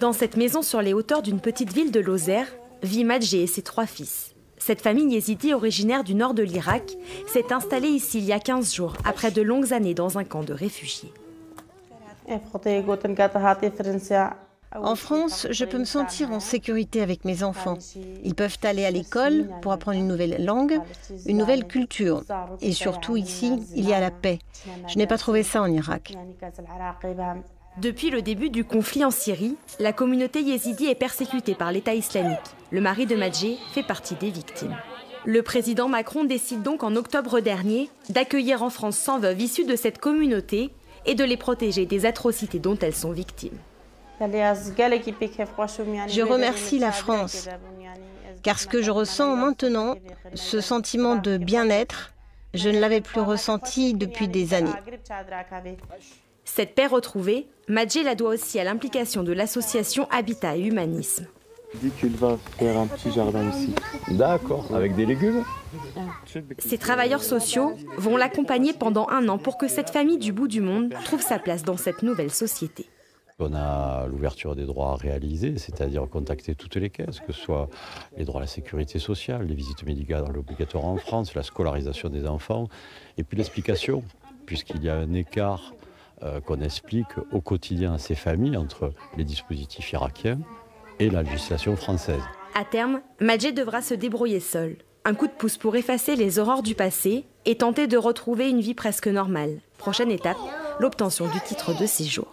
Dans cette maison sur les hauteurs d'une petite ville de Lozère, vit Madjé et ses 3 fils. Cette famille yézidi originaire du nord de l'Irak s'est installée ici il y a 15 jours, après de longues années dans un camp de réfugiés. En France, je peux me sentir en sécurité avec mes enfants. Ils peuvent aller à l'école pour apprendre une nouvelle langue, une nouvelle culture. Et surtout ici, il y a la paix. Je n'ai pas trouvé ça en Irak. Depuis le début du conflit en Syrie, la communauté yézidi est persécutée par l'État islamique. Le mari de Madjé fait partie des victimes. Le président Macron décide donc en octobre dernier d'accueillir en France 100 veuves issues de cette communauté et de les protéger des atrocités dont elles sont victimes. Je remercie la France, car ce que je ressens maintenant, ce sentiment de bien-être, je ne l'avais plus ressenti depuis des années. Cette paix retrouvée, Madjé la doit aussi à l'implication de l'association Habitat et Humanisme. Dis qu'il va faire un petit jardin ici. D'accord, avec des légumes. Ces travailleurs sociaux vont l'accompagner pendant 1 an pour que cette famille du bout du monde trouve sa place dans cette nouvelle société. On a l'ouverture des droits à réaliser, c'est-à-dire contacter toutes les caisses, que ce soit les droits à la sécurité sociale, les visites médicales obligatoires en France, la scolarisation des enfants, et puis l'explication, puisqu'il y a un écart qu'on explique au quotidien à ces familles entre les dispositifs irakiens et la législation française. À terme, Madjé devra se débrouiller seul. Un coup de pouce pour effacer les horreurs du passé et tenter de retrouver une vie presque normale. Prochaine étape, l'obtention du titre de séjour.